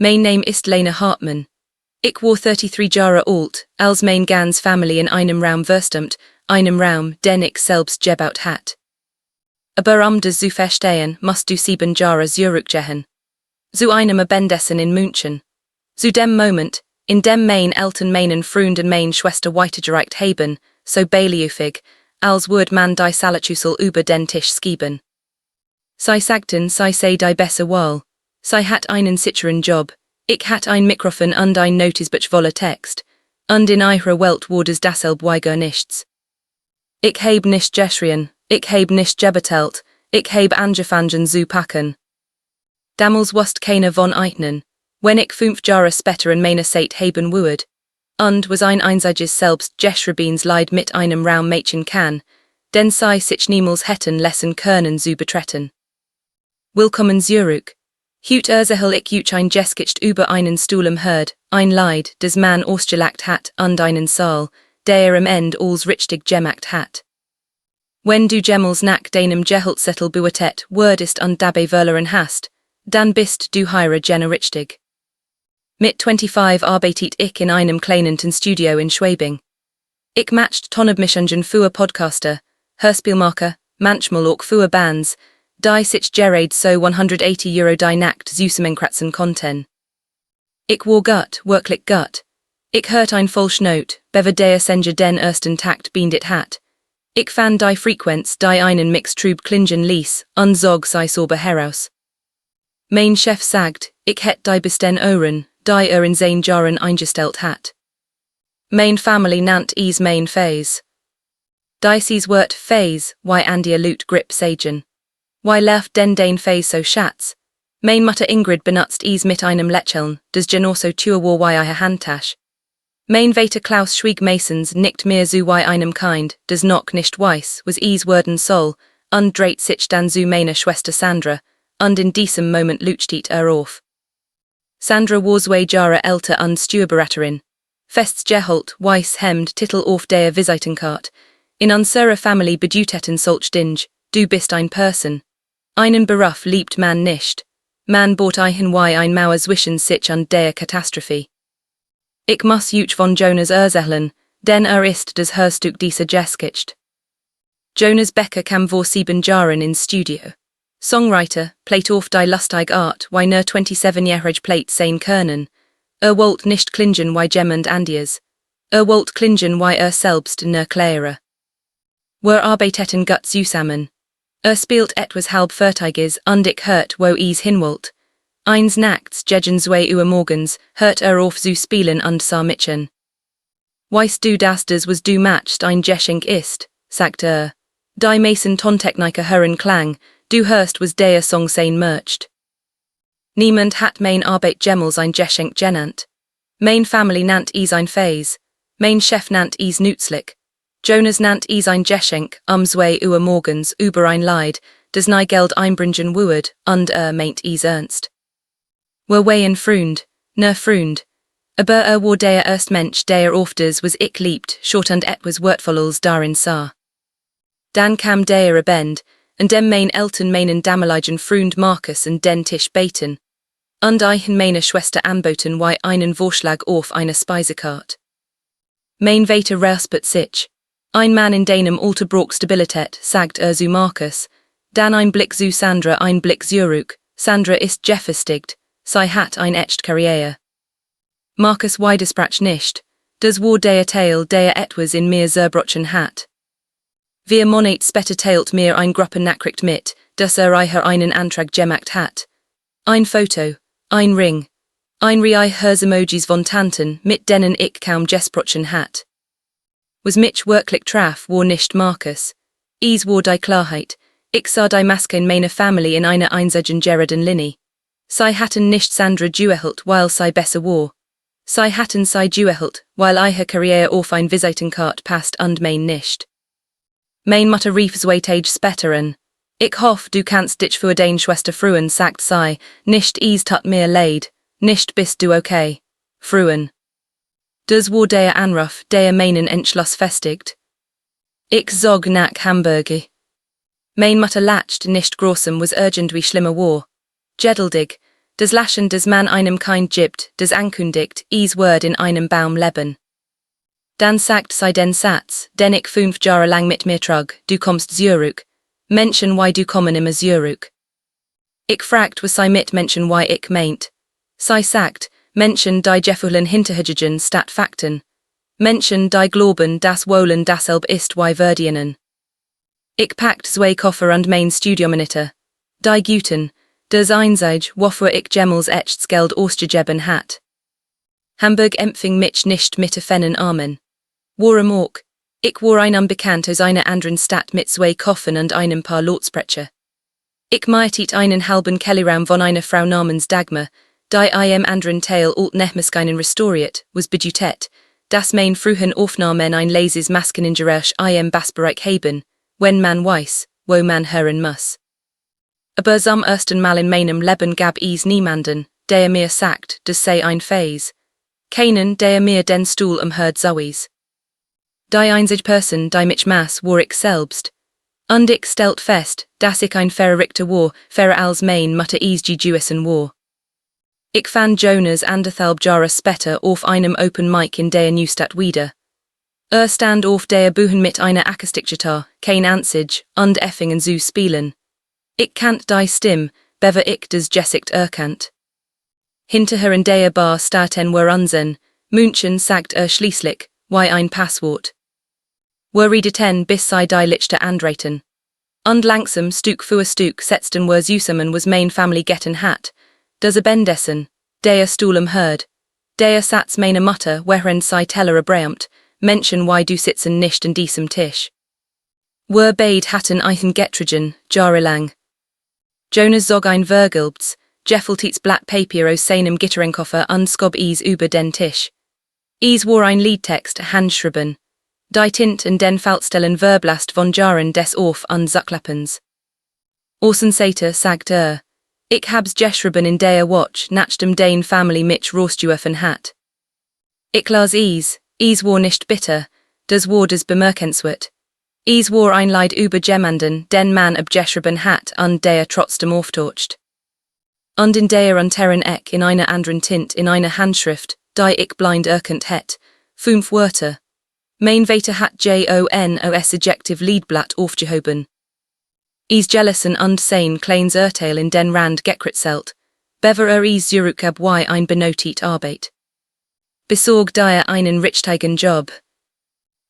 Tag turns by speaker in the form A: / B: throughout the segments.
A: Mein name ist Lena Hartmann. Ich war 33 Jahre alt, als mein ganz Familie in einem Raum verstumt, einem Raum, den ich selbst gebaut hat. Aber das zu verstehen, musst du 7 Jahre zurückgehen. Zu einem Abendessen in München. Zu dem Moment, in dem mein Eltern meinen Freund und meine Schwester weitergereicht haben, so beiläufig, als würde man die Salatusel über den Tisch schieben. Sie sagten, sie sei die besser Wahl. Sie hat einen sicheren Job. Ich hat ein Mikrofon und ein Notizbuch Text. Und in ihrer Welt wurde es dasselbe weiger nichts. Ich heb nicht geschrien, ich heb nicht gebetelt, ich heb angefangen zu packen. Damals wusste keiner von ihnen, wenn ich 5 Jahre später in meine Zeit haben würde. Und was ein einziges selbst geschriebenes Leid mit einem Raum machen kann, denn sie sich niemals hätten lassen können zu betreten. Willkommen zurück. Heute erzähl ich euch ein Geschichte über einen Stuhl im Herd, ein Leid, das man ausgelagt hat, und einen Saal, der am Ende alles richtig gemacht hat. Wenn du jemals nach deinem Gehaltszettel beurtet wurdest und dabei verloren hast, dann bist du hier genau richtig. Mit 25 arbeitet ich in einem kleinen Studio in Schwabing. Ich matcht Tonabmischungen für Podcaster, Hörspielmacher, manchmal auch für Bands, die sich gerade so €180 die Nacht zusammenkratzen konnten. Ich war gut, wirklich gut. Ich hört ein Falschnote, bever der Sänger den ersten Takt beendet hat. Ich fand die Frequenz, die einen Mix trüb klingen ließ, und zog sei sauber heraus. Mein Chef sagt, ich hätte die bis den Ohren, die in 10 Jahren eingestellt hat. Mein Familie nannt is mein Phase. Dices Wort Phase, why Andia Loot Grip Sagen. Why left den Phase so schatz? Mein Mutter Ingrid benutzt is mit einem Lächeln, das genoso tue war why I Handtasch. Mein Vater Klaus schwieg Masons nickt mir zu why einem Kind, das noch nicht weiß, was is Worden soll, und dreht sich dann zu meiner Schwester Sandra, und in diesem Moment lutscht auf. Sandra war 2 Jahre älter und Steuerberaterin. Fests Gehalt, weiß Hemd, Titel auf der Visitenkarte. In unserer Familie bedeutet solch Dinge, du bist ein Person. Einen Beruf liebt man nicht. Man bot eichen wie ein Mauer zwischen sich und der Katastrophe. Ich muss euch von Jonas erzählen, denn ist das Hörstück dieser Geschichte. Jonas Becker kam vor 7 Jahren ins Studio. Songwriter, plate auf die lustige Art, wie nur 27-jährig plate sein können. Wollt nicht klingen wie jemand anders. Wollt klingen wie selbst nur klären. Wir arbeiteten gut zusammen. Spielt etwas halbfertiges und ich hört, wo is hinwollt. Eins nachts gegen 2 Uhr morgens hört auf zu spielen und sah mitchen. Weißt du, dass das was du matcht ein Geschenk ist, sagt Die Mason Tontechniker hören Klang, du hörst was der Song sein mercht. Niemand hat mein Arbeit jemals ein Geschenk genannt. Mein Familie nannt is ein Phase. Mein Chef nannt is nützlich. Jonas nannt is ein Geschenk 2 Uhr morgens über ein Leid, das nie Geld einbringen würde, und meint is ernst. Wir waren Freund, ne Freund. Aber war der erst Mensch, der öfters was ich liebt, short und etwas Wertvolles darin sah. Dann kam der Abend, und dem mein Eltern meinen damaligen Freund Markus und den Tisch beten. Und eichen meine Schwester anboten wie einen Vorschlag auf eine Speisekarte. Mein Vater räuspert sich. Ein Mann in deinem Alter braucht Stabilität, sagt zu Markus. Dann ein Blick zu Sandra, ein Blick zurück. Sandra ist gefestigt, sie hat ein echt Karriere. Markus widersprach nicht. Das war der Teil, der etwas in mir zerbrochen hat. Wir Monate später teilt mir ein Gruppennachricht mit, dass ihr einen Antrag gemacht hat. Ein Foto, ein Ring, ein Emojis von Tanten, mit denen ich kaum gesprochen hat. Was mich wirklich traf, war nicht Markus. Es war die Klarheit. Ich sah die Maske in meiner Familie in einer einzigen geraden Linie. Sie hatten nicht Sandra geholt, weil sie besser war. Sie hatten sie geholt, weil ihre Karriere auf ein Visitenkarte passt und mein nicht. Mein Mutter rief 2 Tage später an. Ich hoff, du kannst dich für deine Schwester freuen, sagt sie, nicht es tut mir leid, nicht bist du okay. Freuen. Das war der Anruf, der meinen Entschluss festigt. Ich zog nach Hamburg. Mein Mutter lacht nicht großem was irgendwie schlimmer war. Geduldig, des Lachen des man einem kein gibt, des ankündigt, word in einem Baum leben. Dan sagt sei den Satz, den ich 5 Jahre lang mit mir trug, du kommst zurück, Menschen why du kommen immer zurück. Ich fragt was sei mit Menschen why ich meint. Sei sagt, Menschen die Gefühlen hinterhügen statt Fakten. Menschen die glauben das Wollen dasselb ist wie verdienen. Ich packt zwei Koffer und mein Studiuminitter. Die Guten, des Einsage, wofür ich Gemmels echts Geld ausgegeben hat. Hamburg empfing mich nicht mit offenen Armen. Warum auch? Ich war ein Unbekannt aus einer anderen Stadt mit zwei Koffern und einem paar Lotsprecher. Ich meitet einen halben Kellyraum von einer Frau namens Dagmar, die im anderen Teil alt Nehmeskeinen restauriert, was bejutet, das mein frühen Aufnahmen ein leses Maskeningerasch im Basbereich haben, wenn man weiß, wo man hören muss. Aber zum ersten Mal in meinem Leben gab es niemanden, der mir sagt, das sei ein Phase. Keinen, der mir den Stuhl umhört sowie's. Die einzige Person, die mich maß, war ich selbst. Und ich stellt fest, dass ich ein verrückter war, fairer als mein Mutter es gejuessen war. Ich fand Jonas anderthalb Jahre später auf einem Open Mic in der Neustadt wieder. Stand auf der Bühne mit einer Akustikgitarre, kein Ansage, und Effingen zu spielen. Ich kannt die Stimme, bever ich des Gesicht erkannt. Hinterher in der Bar starten wir unseren, München sagt schließlich, wie ein Passwort. Wir redeten bis sei die Lichte andraten. Und langsam Stück für Stück setzten wir zusammen was mein Family getten hat, das Bendessen, der Stuhl umhört, der Satz meine Mutter, während sei Teller erbrämt, Menschen why du sitzen nicht an diesem Tisch. Wir beid hatten eichen Getrigen, jahrelang. Jonas zog ein Vergilbts, Jeffeltits Blatt Papier aus seinem Gitterenkoffer und skob es über den Tisch. Es war ein Liedtext, handschrieben. Die Tint und den Faltstellen Verblast von Jahren des auf und Zucklappens. Später sagt ich hab's geschrieben in der Watch nachdem den Family mich rausgeworfen hat. Ich las es war nicht bitter, das war des bemerkenswert. Es war ein Lied über jemanden, den man abgeschrieben hat und der trotzdem auftaucht. Und in der unteren Eck in einer anderen Tint in einer Handschrift, die ich blind erkannt het, 5 Wörter. Mein Vater hat JONOS Adjective Liedblatt aufgehoben. Es jealousен und sein kleines Urteil in den Rand gekritzelt, bever es zurückgab wie ein benotet Arbeit. Besorg dir einen richtigen Job.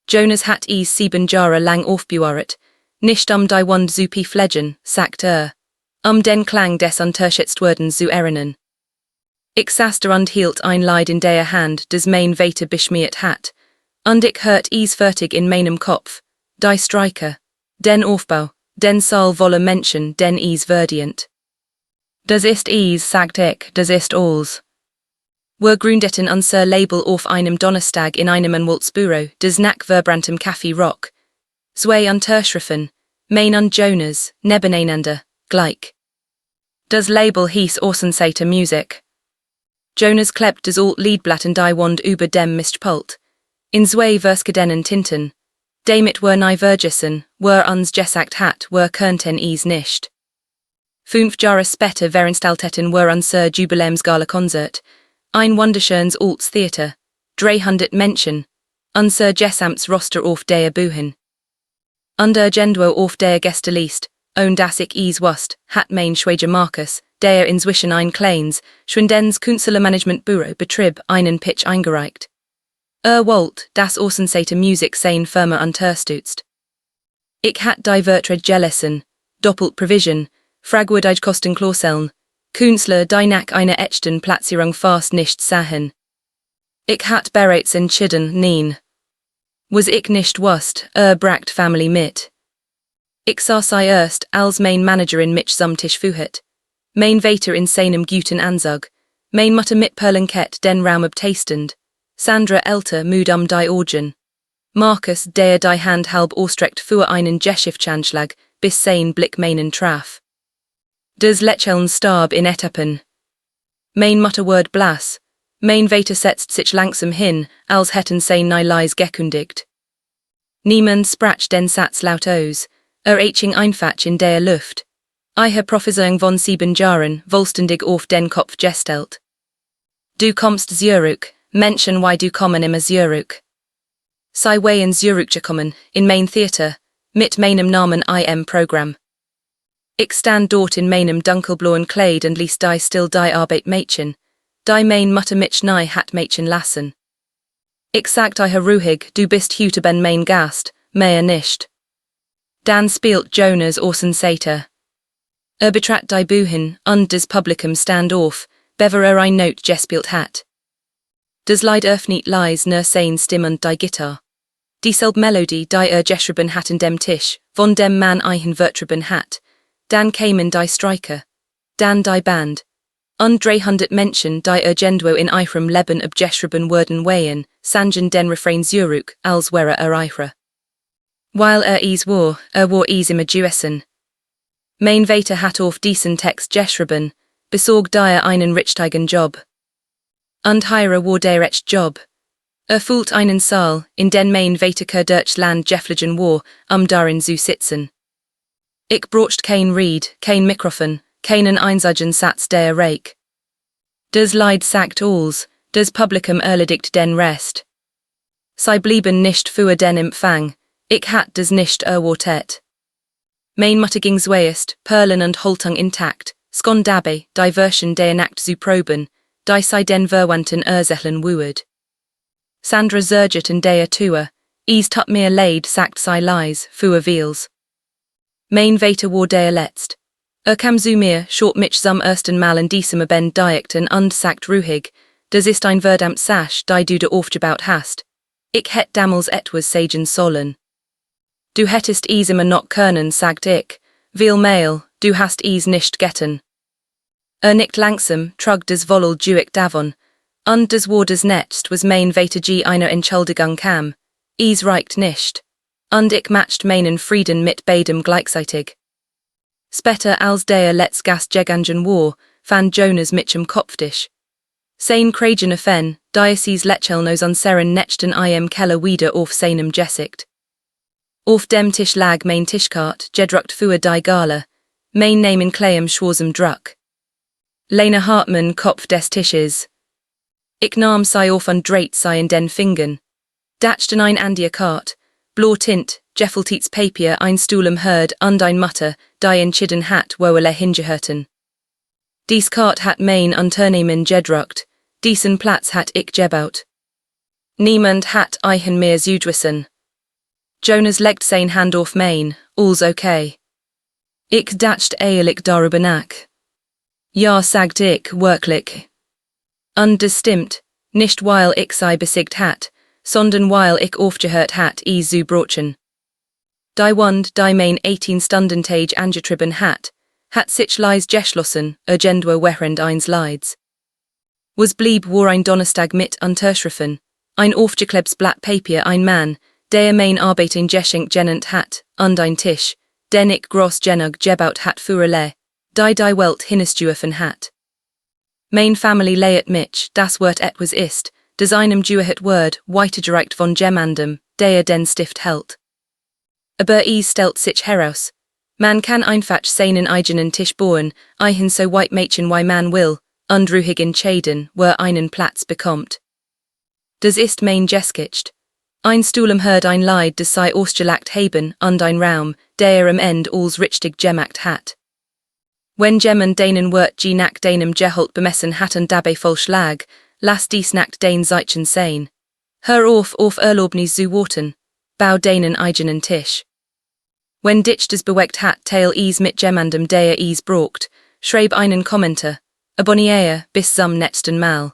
A: Jonas hat es 7 Jahre lang aufbewahrt, nicht die Wand zu pflegen, sagt den Klang des Unterschätztwerdens zu erinnern. Ich saß da und hielt ein Lied in der Hand, das mein Vater beschmiert hat, und ich hört es fertig in meinem Kopf, die Streicher, den Aufbau, den Saal voller Menschen, den es verdient. Das ist es, sagt ich, das ist alles. Wir gründeten unser Label auf einem Donnerstag in einem Anwaltsbüro, das nach verbranntem Kaffee Rock. Zwei Unterschriften, mein und Jonas, nebeneinander, gleich. Das Label hieß Außenseiter Musik. Jonas klebt das alt Liedblatt in die Wand über dem Mischpult. In zwei verskadenen Tinten. Damit wir nie vergessen, wir uns gesagt hat, wir könnten es nicht. 5 Jahre später veranstalteten wir unser Jubiläumsgala-Konzert. Ein wunderschönes altes Theater. 300 Menschen. Unser gesamtes Roster auf der Bühne. Under Gendwo auf der Gästeliste, und das ich es wusste, hat mein Schwager Markus, der inzwischen ein kleines, Schwindens Künstlermanagementbüro betrieb, einen Pitch eingereicht. Wollt, das Außenseiter Musik sein Firma unterstützt. Ich hat die Wörter jealousен, doppelt Provision, fragwürdig Kostenklauseln, Künstler, die nach einer echten Platzierung fast nicht sahen. Ich hat bereits entschieden, nein. Was ich nicht wusste, bracht Family mit. Ich sah sie erst, als mein Managerin mich zum Tisch führt. Mein Vater in seinem guten Anzug, mein Mutter mit Perlenkett den Raum abtastend, Sandra älter müde die Augen. Markus, der die Hand halb ausstreckt für einen Geschäftsanschlag, bis sein Blick meinen traf. Das Lächeln starb in Etappen. Mein Mutter ward blass, mein Vater setzt sich langsam hin, als hätten sein Leis gekündigt. Niemand sprach den Satz laut aus, eraching einfach in der Luft. ihre Prophezeiung von 7 Jahren, vollständig auf den Kopf gestellt. Du kommst zurück, Menschen wie du kommen immer zurück. Sei way in Zurück gekommen, in mein Theater, mit meinem Namen im Programm. Ich stand dort in meinem dunkelblauen Kleid und ließ die still die Arbeit Mädchen, die mein Mutter mich nie hat Mädchen lassen. Ich sagt ihre ruhig, du bist heute ben mein Gast, mehr nicht. Dan spielt Jonas Orson Sater. Betrat die Buchen, und des Publikum stand auf, bever ein Note gespielt hat. Das Lied öffnet leis nur sein Stimm und die Gitarre. Dieselbe Melodie, die geschrieben hat in dem Tisch, von dem man eigen vertrieben hat. Dan kämen die Streicher. Dan die Band. Und 300 Menschen, die Gendwo in ihrem Leben abgeschrieben wurden wehen, sangen den Refrain zurück, als wäre ihre. Weil is war is immer Jewesen. Mein Vater hat auf diesen Text geschrieben, besorg dir einen richtigen Job. Und ihre war der recht Job. Fühlt einen Saal, in den mein Vater Deutschland geflogen war, darin zu sitzen. Ich braucht kein Ried, kein Mikrofon, keinen einzigen Satz der Reik. Das Lied sagt alles, das Publikum erledigt den Rest. Sie blieben nicht für den Empfang, ich hat das nicht erwartet. Mein Mutter ging zuerst, Perlen und Haltung intakt, skon dabei, die Version der Nacht zu proben, die sei den verwandten Ursächlen wued. Sandra zerget in der Tour, tut mir leid, sagt sie leis, für Wheels. Mein Vater war der letzt. Kam zu mir, schort mich zum ersten Mal in diesem Ben Dialekten und sagt ruhig, das ist ein verdammt Sasch, die du da aufgebaut hast. Ich hätt damals etwas sagen sollen. Du hättest immer noch können, sagt ich, viel mehr, du hast nicht getten. Nickt langsam, trug das Wollel duick davon, und das war das Netzt, was mein Vater einer Entschuldigung kam, reicht nicht. Und ich matcht meinen Frieden mit beidem gleichzeitig. Später als der let's gas gegangen war, fand Jonas mitchem Kopftisch. Sein kragene Fen, Diocese Lechelnos an Seren nechten Keller wieder auf seinem Gesicht. Auf dem Tisch lag mein Tischkart, gedruckt für die Gala, mein Name in kleinem schwarzem Druck. Lena Hartmann Kopf des Tisches. Ich nahm sie auf und dreit sie in den Fingern. Datschten ein an die Kart, blau Tint, Geffeltits Papier, ein Stuhl im Herd und ein Mutter, die entschieden hat, wo hingehörten. Dies Kart hat mein Unternehmen gedruckt, diesen Platz hat ich gebaut. Niemand hat eichen mehr Südwissen. Jonas legt sein Hand auf mein, all's okay. Ich datscht ehrlich darüber nach. Ja, sagt ich, wirklich. Und das stimmt, nicht weil ich sie besiegt hat, sondern weil ich aufgehört hat, zu brochen. Die Wand, die mein 18-Stunden-Tage angetrieben hat sich leis geschlossen, Gendwo während eins Leids. Was blieb war ein Donnerstag mit unterschriffen, ein aufgeklebtes Blatt Papier, ein Mann, der mein Arbeiten geschenkt genannt hat, und ein Tisch, den ich groß genug gebaut hat für alle, die Welt hinnesjuefen hat. Mein Family leiet mich, das Wort etwas ist, das einem juehet Word, weitergereicht von jemandem, der den Stift hält. Aber stellt sich heraus. Man kann einfach seinen eigenen Tisch bauen, eigen so weit Mädchen wie man will, und ruhig entscheiden, wo einen Platz bekommt. Das ist mein Geskicht. Ein Stuhl im Herd ein Leid, das sei ausgelagt haben, und ein Raum, der am End alles richtig gemacht hat. Wenn jemand denen Wort nach deinem Gehalt bemessen hat und dabei voll Schlag, lass dies nach den Seitchen sein. Hör auf Erlaubnis zu warten, bau deinen eigenen Tisch. Wenn dich das bewegt hat, teil mit jemandem, der braucht, schreib einen Kommentar, abonniere bis zum nächsten Mal.